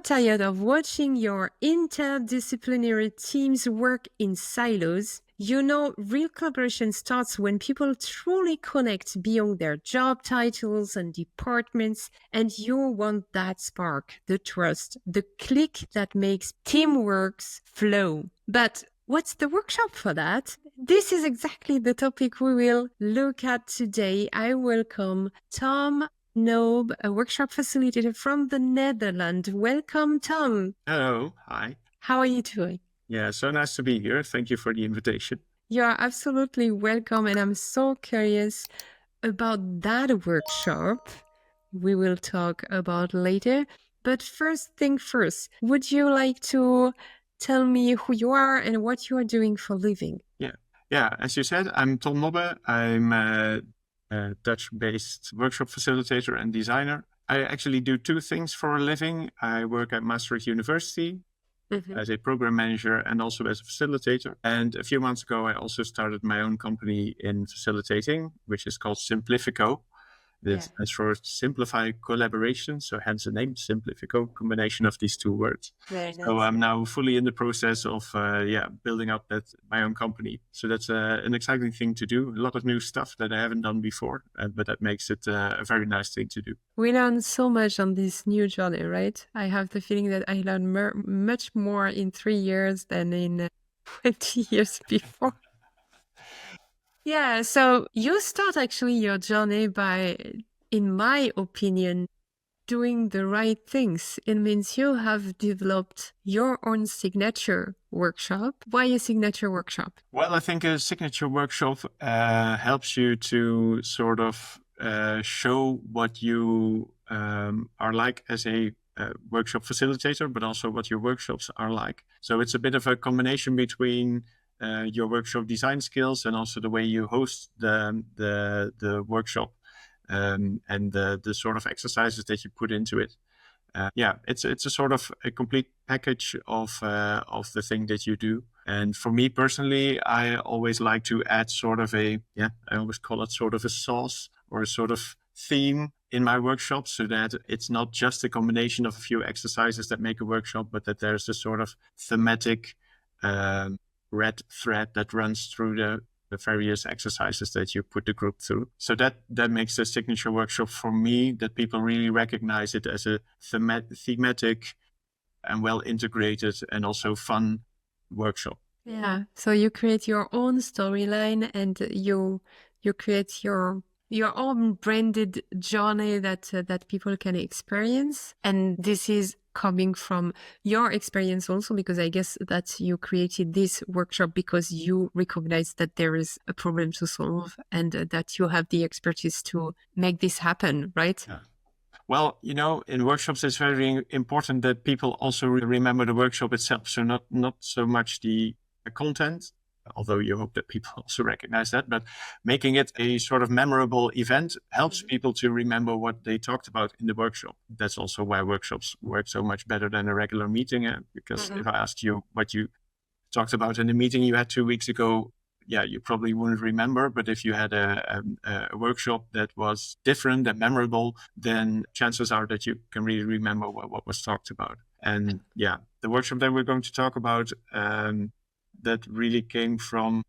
Tired of watching your interdisciplinary teams work in silos? You know, real collaboration starts when people truly connect beyond their job titles and departments, and you want that spark, the trust, the click that makes teamwork flow. But what's the workshop for that? This is exactly the topic we will look at today. I welcome Tom Nobbe, a workshop facilitator from the Netherlands. Welcome, Tom. Hello. Hi. How are you doing? Yeah, so nice to be here. Thank you for the invitation. You are absolutely welcome, and I'm so curious about that workshop we will talk about later. But first thing first, would you like to tell me who you are and what you are doing for a living? Yeah, as you said, I'm Tom Nobbe. I'm a Dutch-based workshop facilitator and designer. I actually do two things for a living. I work at Maastricht University as a program manager and also as a facilitator. And a few months ago, I also started my own company in facilitating, which is called Simplifico. This stands for Simplify Collaboration, so hence the name Simplifico, combination of these two words. Very nice. So I'm now fully in the process of building up my own company. So that's an exciting thing to do. A lot of new stuff that I haven't done before, but that makes it a very nice thing to do. We learn so much on this new journey, right? I have the feeling that I learned much more in 3 years than in 20 years before. Yeah, so you start actually your journey by, in my opinion, doing the right things. It means you have developed your own signature workshop. Why a signature workshop? Well, I think a signature workshop helps you to sort of show what you are like as a workshop facilitator, but also what your workshops are like. So it's a bit of a combination between your workshop design skills and also the way you host the workshop and the sort of exercises that you put into it. It's a sort of a complete package of the thing that you do. And for me personally, I always like to add sort of I always call it sort of a sauce or a sort of theme in my workshop, so that it's not just a combination of a few exercises that make a workshop, but that there's a sort of thematic red thread that runs through the various exercises that you put the group through. So that makes a signature workshop for me, that people really recognize it as a thematic and well integrated and also fun workshop. Yeah. So you create your own storyline and you create your own branded journey that people can experience. And this is coming from your experience also, because I guess that you created this workshop because you recognize that there is a problem to solve and that you have the expertise to make this happen, right? Yeah. Well, in workshops, it's very important that people also remember the workshop itself. So not so much the content, although you hope that people also recognize that, but making it a sort of memorable event helps people to remember what they talked about in the workshop. That's also why workshops work so much better than a regular meeting, because if I asked you what you talked about in the meeting you had 2 weeks ago, you probably wouldn't remember. But if you had a workshop that was different and memorable, then chances are that you can really remember what was talked about. And the workshop that we're going to talk about, that really came from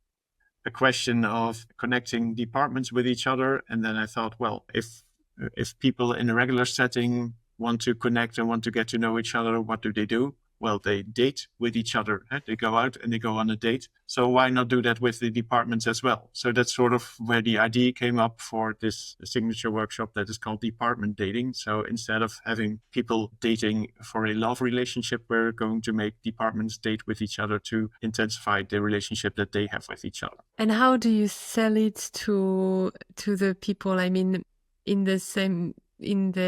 a question of connecting departments with each other. And then I thought, well, if people in a regular setting want to connect and want to get to know each other, what do? Well, they date with each other. They go out and they go on a date. So why not do that with the departments as well? So that's sort of where the idea came up for this signature workshop that is called department dating. So instead of having people dating for a love relationship, we're going to make departments date with each other to intensify the relationship that they have with each other. And how do you sell it to the people? I mean, in the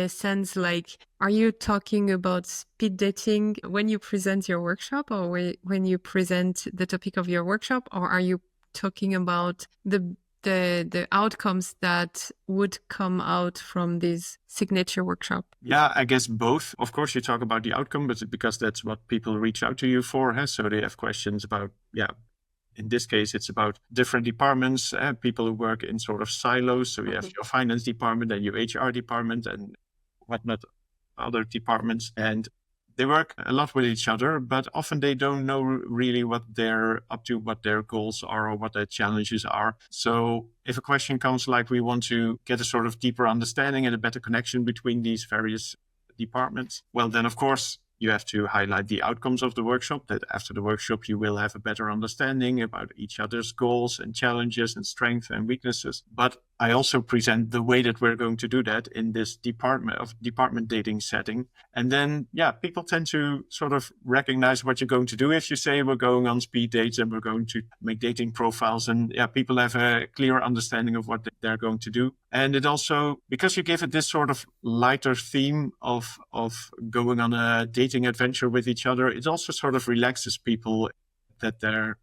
sense, like, are you talking about speed dating when you present your workshop, or when you present the topic of your workshop, or are you talking about the outcomes that would come out from this signature workshop? Yeah, I guess both. Of course, you talk about the outcome, but because that's what people reach out to you for. So they have questions about, in this case, it's about different departments, people who work in sort of silos. So you have your finance department and your HR department and whatnot, other departments. And they work a lot with each other, but often they don't know really what they're up to, what their goals are, or what their challenges are. So if a question comes like we want to get a sort of deeper understanding and a better connection between these various departments, well, then of course you have to highlight the outcomes of the workshop, that after the workshop you will have a better understanding about each other's goals and challenges and strengths and weaknesses. But I also present the way that we're going to do that in this department dating setting. And then, people tend to sort of recognize what you're going to do. If you say we're going on speed dates and we're going to make dating profiles, and people have a clear understanding of what they're going to do. And it also, because you give it this sort of lighter theme of going on a dating adventure with each other, it also sort of relaxes people, that they're,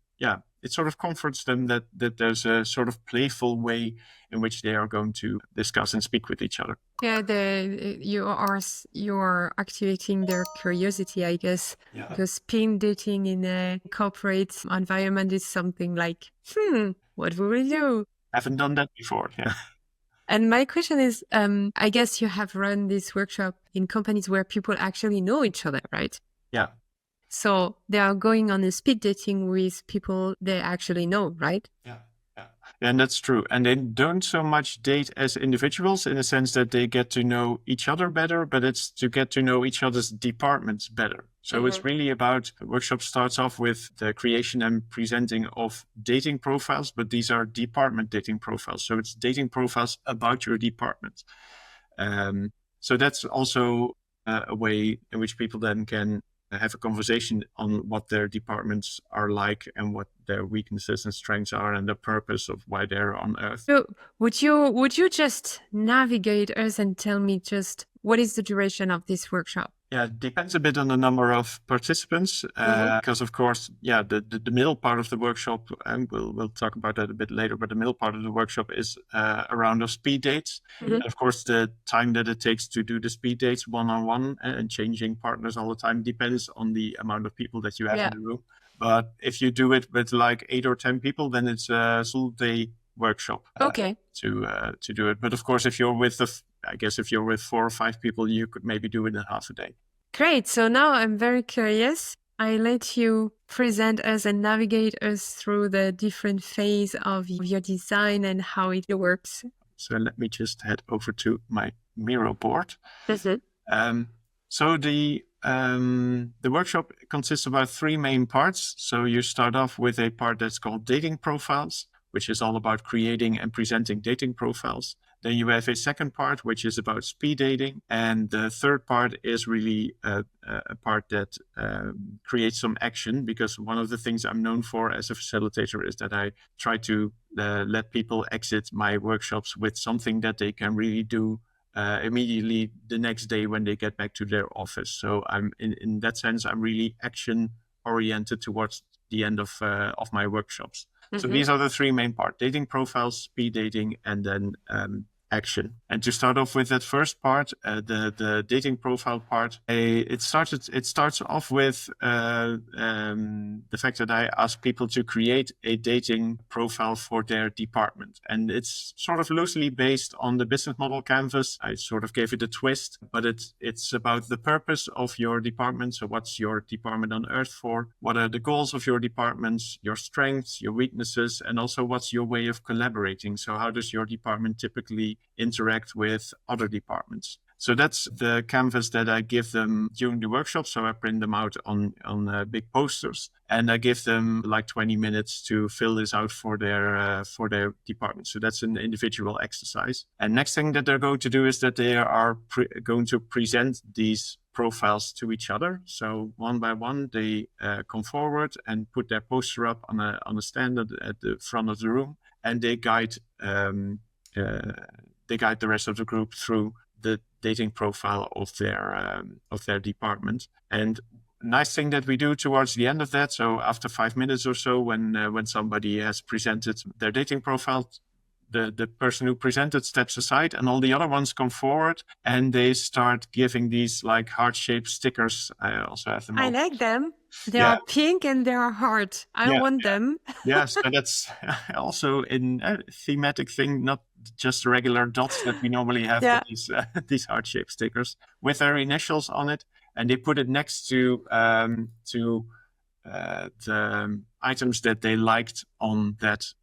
it sort of comforts them that there's a sort of playful way in which they are going to discuss and speak with each other. Yeah, you're activating their curiosity, I guess. Yeah. Because speed dating in a corporate environment is something like, what will we do? Haven't done that before. Yeah. And my question is, I guess you have run this workshop in companies where people actually know each other, right? Yeah. So they are going on a speed dating with people they actually know, right? Yeah. And that's true. And they don't so much date as individuals, in the sense that they get to know each other better, but it's to get to know each other's departments better. So It's really about, the workshop starts off with the creation and presenting of dating profiles, but these are department dating profiles. So it's dating profiles about your department. So that's also a way in which people then can have a conversation on what their departments are like and what their weaknesses and strengths are and the purpose of why they're on Earth. So would you just navigate us and tell me just what is the duration of this workshop? Yeah, it depends a bit on the number of participants, because of course, the middle part of the workshop, and we'll talk about that a bit later, but the middle part of the workshop is a round of speed dates. And of course, the time that it takes to do the speed dates one-on-one and changing partners all the time depends on the amount of people that you have in the room. But if you do it with like 8 or 10 people, then it's a full day workshop to do it. But of course, if you're with if you're with 4 or 5 people, you could maybe do it in half a day. Great. So now I'm very curious. I let you present us and navigate us through the different phase of your design and how it works. So let me just head over to my Miro board. So the workshop consists of about 3 main parts. So you start off with a part that's called dating profiles, which is all about creating and presenting dating profiles. Then you have a second part, which is about speed dating. And the third part is really a part that creates some action, because one of the things I'm known for as a facilitator is that I try to let people exit my workshops with something that they can really do immediately the next day when they get back to their office. So I'm in that sense, I'm really action oriented towards the end of my workshops. So these are the 3 main parts: dating profiles, speed dating, and then action. And to start off with that first part, the dating profile part, it starts off with the fact that I ask people to create a dating profile for their department. And it's sort of loosely based on the business model canvas. I sort of gave it a twist, but it's about the purpose of your department. So what's your department on Earth for? What are the goals of your departments, your strengths, your weaknesses, and also what's your way of collaborating? So how does your department typically interact with other departments? So that's the canvas that I give them during the workshop. So I print them out on big posters, and I give them like 20 minutes to fill this out for their department. So that's an individual exercise. And next thing that they're going to do is that they are going to present these profiles to each other. So one by one, they come forward and put their poster up on a stand at the front of the room, and they guide the rest of the group through the dating profile of their department. And nice thing that we do towards the end of that, so after 5 minutes or so, when somebody has presented their dating profile, the person who presented steps aside, and all the other ones come forward, and they start giving these like heart-shaped stickers. I also have them. I like them. They are pink and they are heart. I want them. Yes, and that's also in a thematic thing, not just regular dots that we normally have with these heart-shaped stickers with their initials on it. and they put it next to the items that they liked on that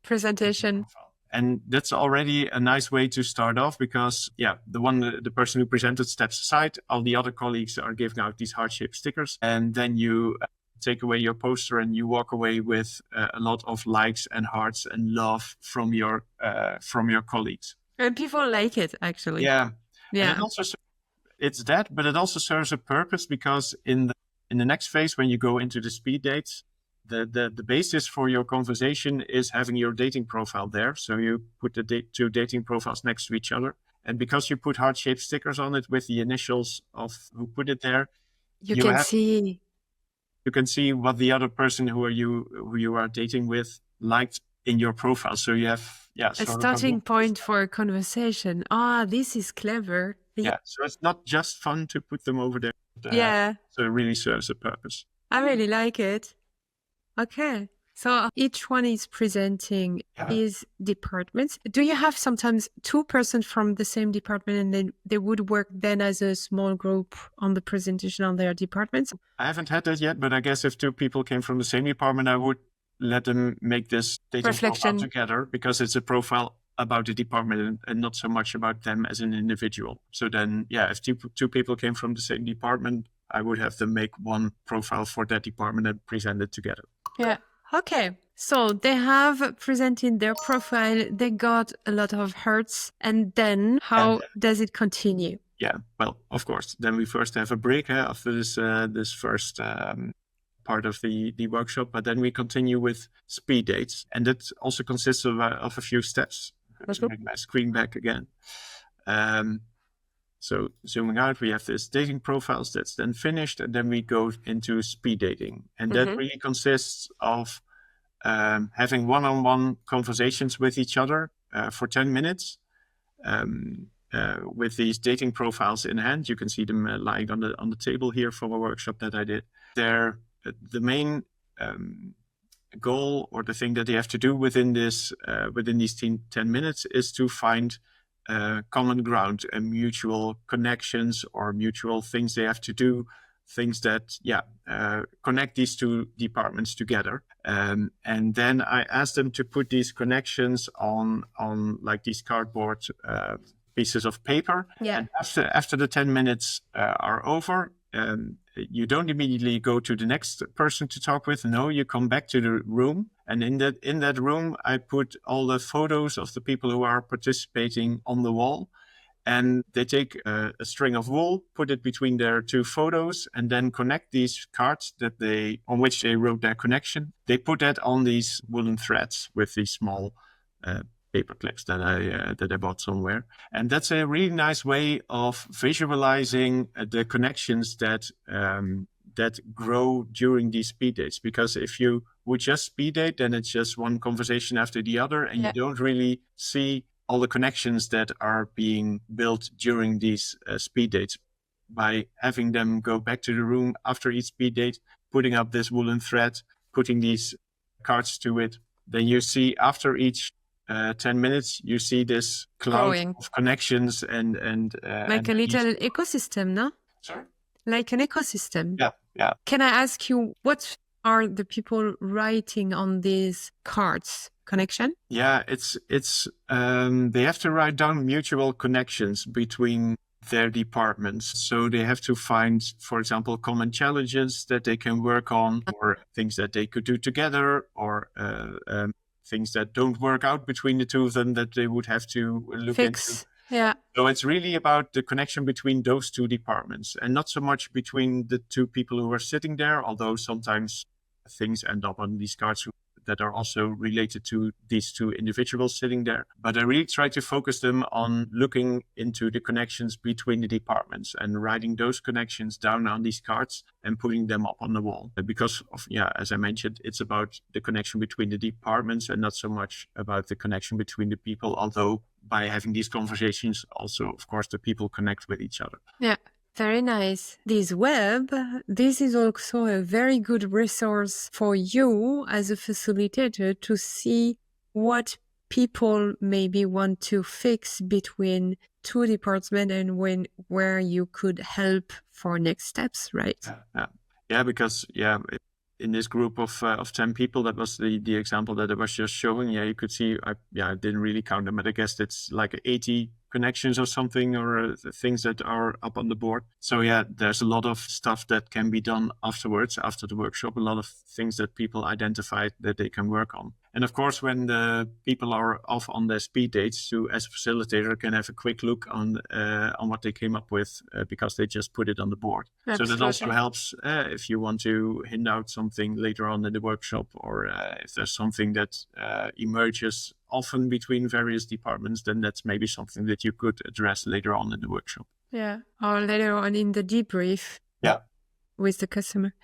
Presentation. And that's already a nice way to start off because, the person who presented steps aside, all the other colleagues are giving out these heart-shaped stickers. And then you take away your poster and you walk away with a lot of likes and hearts and love from your colleagues. And people like it, actually. Yeah. Yeah. And it also, it's that, but it also serves a purpose because in the next phase, when you go into the speed dates, the basis for your conversation is having your dating profile there. So you put the two dating profiles next to each other. And because you put heart-shaped stickers on it with the initials of who put it there, you can see what the other person who you are dating with liked in your profile. So you have a starting point for a conversation. This is clever. Yeah. So it's not just fun to put them over there. So it really serves a purpose. I really like it. Okay. So each one is presenting his departments. Do you have sometimes two persons from the same department and then they would work then as a small group on the presentation on their departments? I haven't had that yet, but I guess if two people came from the same department, I would let them make this dating profile together because it's a profile about the department and not so much about them as an individual. So then, if two people came from the same department, I would have them make one profile for that department and present it together. Yeah. Okay. So they have presented their profile. They got a lot of hearts. And then how does it continue? Yeah. Well, of course. Then we first have a break after this first part of the workshop, but then we continue with speed dates. And that also consists of a few steps. Let's bring my screen back again. So zooming out, we have this dating profiles that's then finished, and then we go into speed dating. And that really consists of having one-on-one conversations with each other for 10 minutes with these dating profiles in hand. You can see them lying on the table here from a workshop that I did. They're the main goal or the thing that they have to do within these 10 minutes is to find common ground and mutual connections or mutual things they have to do, things that connect these two departments together. And then I asked them to put these connections on like these cardboard pieces of paper. And after the 10 minutes are over, you don't immediately go to the next person to talk with. No, you come back to the room. And in that room, I put all the photos of the people who are participating on the wall. And they take a string of wool, put it between their two photos, and then connect these cards on which they wrote their connection. They put that on these woolen threads with these small paper clips that I bought somewhere. And that's a really nice way of visualizing the connections that grow during these speed dates. Because if you would just speed date, then it's just one conversation after the other, and you don't really see all the connections that are being built during these speed dates. By having them go back to the room after each speed date, putting up this woolen thread, putting these cards to it, then you see after each 10 minutes, you see this cloud of connections and like a little ecosystem, no? Sorry? Like an ecosystem. Yeah. Can I ask you, what are the people writing on these cards? Connection? Yeah, it's they have to write down mutual connections between their departments. So they have to find, for example, common challenges that they can work on, or things that they could do together, or things that don't work out between the two of them that they would have to look into. Yeah. So it's really about the connection between those two departments and not so much between the two people who are sitting there, although sometimes things end up on these cards that are also related to these two individuals sitting there. But I really try to focus them on looking into the connections between the departments and writing those connections down on these cards and putting them up on the wall. Because as I mentioned, it's about the connection between the departments and not so much about the connection between the people, although by having these conversations, also, of course, the people connect with each other. Yeah. Very nice. This is also a very good resource for you as a facilitator to see what people maybe want to fix between to department and where you could help for next steps, right? Because in this group of 10 people, that was the example that I was just showing. You could see, I didn't really count them, but I guess it's like 80 connections or something, or things that are up on the board. So there's a lot of stuff that can be done afterwards, after the workshop, a lot of things that people identified that they can work on. And of course, when the people are off on their speed dates, you as a facilitator can have a quick look on what they came up with, because they just put it on the board. Absolutely. So that also helps if you want to hint out something later on in the workshop, or if there's something that emerges often between various departments, then that's maybe something that you could address later on in the workshop. Yeah, or later on in the debrief. Yeah. With the customer.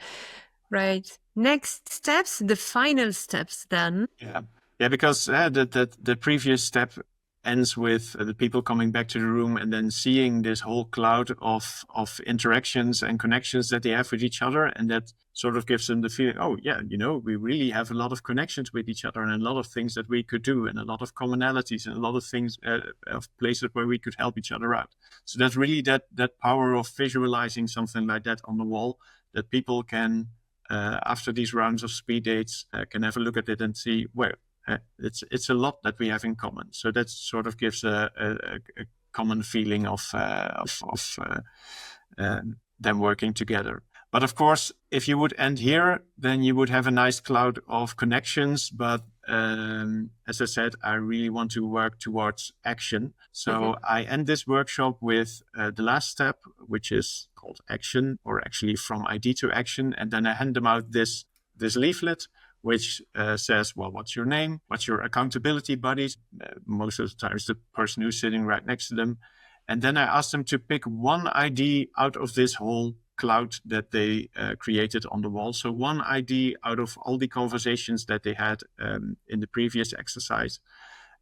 Right. Next steps, the final steps then. Yeah, because the previous step ends with the people coming back to the room and then seeing this whole cloud of interactions and connections that they have with each other. And that sort of gives them the feeling, we really have a lot of connections with each other and a lot of things that we could do and a lot of commonalities and a lot of things, of places where we could help each other out. So that's really that power of visualizing something like that on the wall, that people can, after these rounds of speed dates, can have a look at it and see, well, it's a lot that we have in common. So that sort of gives a common feeling of them working together. But of course, if you would end here, then you would have a nice cloud of connections. But as I said, I really want to work towards action. So I end this workshop with the last step, which is called action, or actually from idea to action. And then I hand them out this leaflet, which says, well, what's your name? What's your accountability buddies? Most of the time it's the person who's sitting right next to them. And then I ask them to pick one ID out of this whole cloud that they created on the wall. So one ID out of all the conversations that they had in the previous exercise,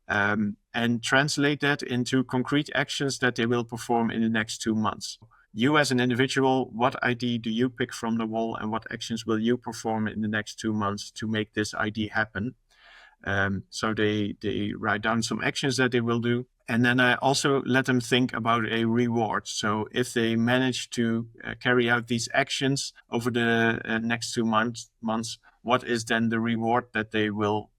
and translate that into concrete actions that they will perform in the next 2 months. You as an individual, what ID do you pick from the wall and what actions will you perform in the next 2 months to make this ID happen? So they write down some actions that they will do. And then I also let them think about a reward. So if they manage to carry out these actions over the next 2 months, what is then the reward that they will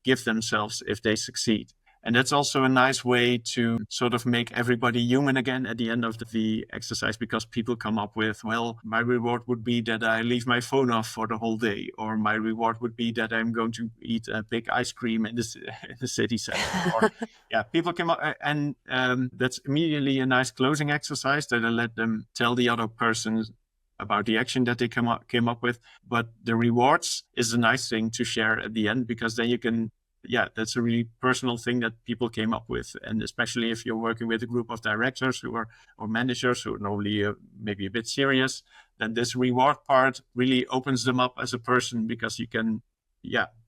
give themselves if they succeed? And that's also a nice way to sort of make everybody human again at the end of the exercise, because people come up with, well, my reward would be that I leave my phone off for the whole day, or my reward would be that I'm going to eat a big ice cream in the city center. Or, people come up, and that's immediately a nice closing exercise that I let them tell the other person about the action that they came up with. But the rewards is a nice thing to share at the end, because then you can, that's a really personal thing that people came up with. And especially if you're working with a group of directors or managers who are normally maybe a bit serious, then this reward part really opens them up as a person, because you can,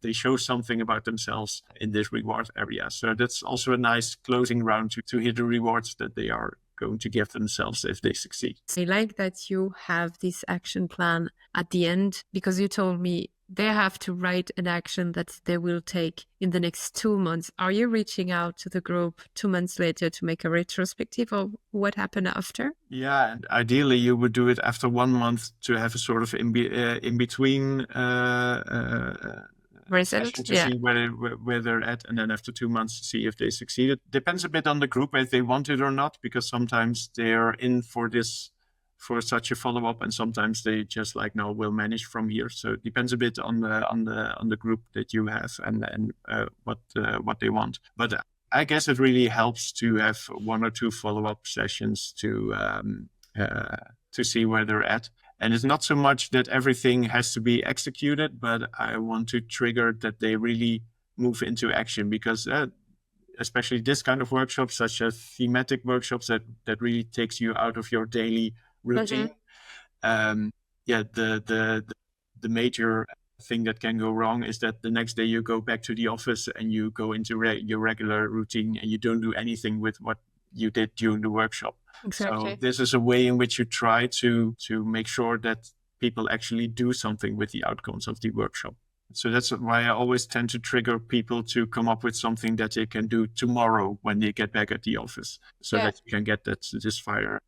they show something about themselves in this reward area. So that's also a nice closing round to hear the rewards that they are going to give themselves if they succeed. I like that you have this action plan at the end, because you told me they have to write an action that they will take in the next 2 months. Are you reaching out to the group 2 months later to make a retrospective of what happened after? Yeah, and ideally you would do it after 1 month to have a sort of in between result to see where they're at, and then after 2 months to see if they succeeded. Depends a bit on the group if they want it or not, because sometimes they're in for such a follow-up, and sometimes they just like, no, we'll manage from here. So it depends a bit on the group that you have and what they want. But I guess it really helps to have 1 or 2 follow-up sessions to see where they're at. And it's not so much that everything has to be executed, but I want to trigger that they really move into action, because especially this kind of workshops, such as thematic workshops, that really takes you out of your daily routine. The major thing that can go wrong is that the next day you go back to the office and you go into your regular routine and you don't do anything with what you did during the workshop. Exactly. So this is a way in which you try to make sure that people actually do something with the outcomes of the workshop. So that's why I always tend to trigger people to come up with something that they can do tomorrow when they get back at the office, so that you can get this fire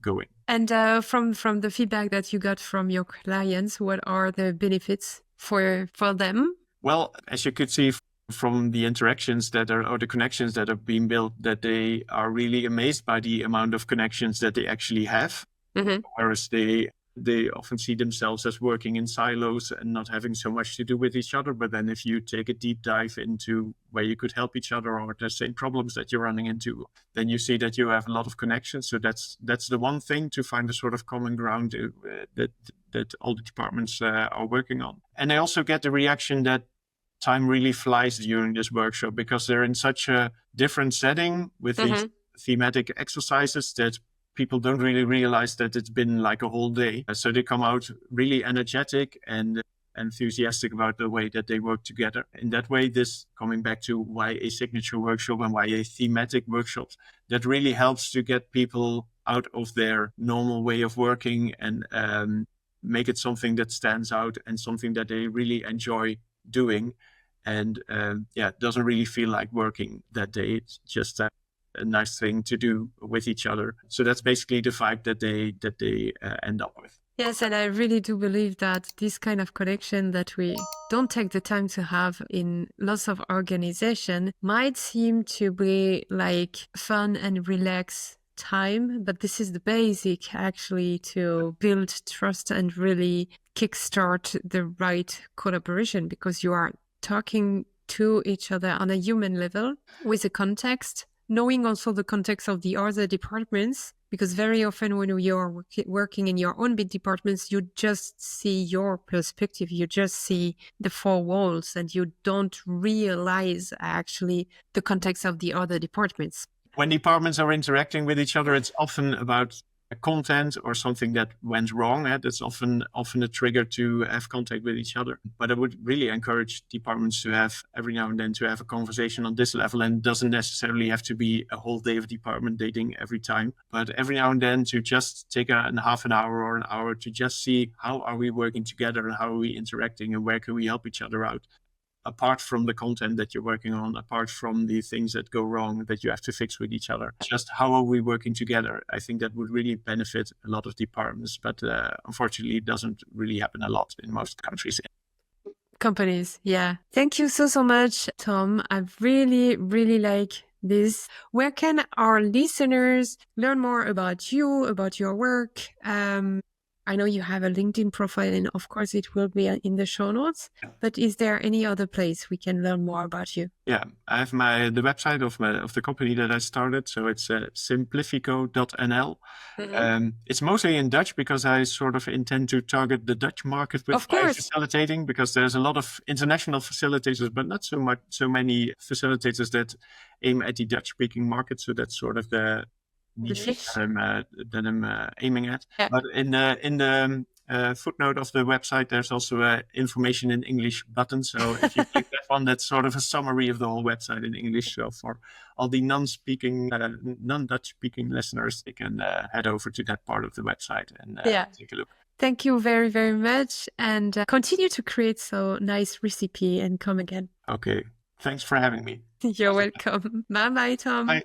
going. And from the feedback that you got from your clients, what are the benefits for them? Well, as you could see from the interactions that are, or the connections that are being built, that they are really amazed by the amount of connections that they actually have. Whereas they often see themselves as working in silos and not having so much to do with each other. But then if you take a deep dive into where you could help each other or the same problems that you're running into, then you see that you have a lot of connections. So that's the one thing, to find a sort of common ground that all the departments are working on. And I also get the reaction that time really flies during this workshop, because they're in such a different setting with these thematic exercises that people don't really realize that it's been like a whole day. So they come out really energetic and enthusiastic about the way that they work together. In that way, this, coming back to why a signature workshop and why a thematic workshop, that really helps to get people out of their normal way of working and make it something that stands out and something that they really enjoy doing. And it doesn't really feel like working that day. It's just a nice thing to do with each other. So that's basically the vibe that they end up with. Yes, and I really do believe that this kind of connection that we don't take the time to have in lots of organization might seem to be like fun and relaxed time, but this is the basic actually to build trust and really kickstart the right collaboration, because you are talking to each other on a human level with a context, knowing also the context of the other departments, because very often when you're working in your own big departments, you just see your perspective, you just see the four walls, and you don't realize actually the context of the other departments. When departments are interacting with each other, it's often about content or something that went wrong. That's often a trigger to have contact with each other. But I would really encourage departments to have, every now and then, to have a conversation on this level, and it doesn't necessarily have to be a whole day of department dating every time, but every now and then to just take a half an hour or an hour to just see how are we working together and how are we interacting and where can we help each other out. Apart from the content that you're working on, apart from the things that go wrong that you have to fix with each other, just how are we working together? I think that would really benefit a lot of departments, but unfortunately it doesn't really happen a lot in most countries. Companies, yeah. Thank you so much, Tom. I really, really like this. Where can our listeners learn more about you, about your work? I know you have a LinkedIn profile, and of course it will be in the show notes, but is there any other place we can learn more about you? Yeah, I have the website of the company that I started. So it's simplifico.nl. It's mostly in Dutch because I sort of intend to target the Dutch market with my facilitating, because there's a lot of international facilitators, but not so many facilitators that aim at the Dutch speaking market. So that's sort of the niche that I'm aiming at. Yeah. But in the footnote of the website, there's also information in English button. So if you click that one, that's sort of a summary of the whole website in English. So for all the non-Dutch speaking listeners, they can head over to that part of the website and take a look. Thank you very, very much, and continue to create so nice recipe and come again. Okay. Thanks for having me. You're welcome. Bye-bye, Tom. Bye.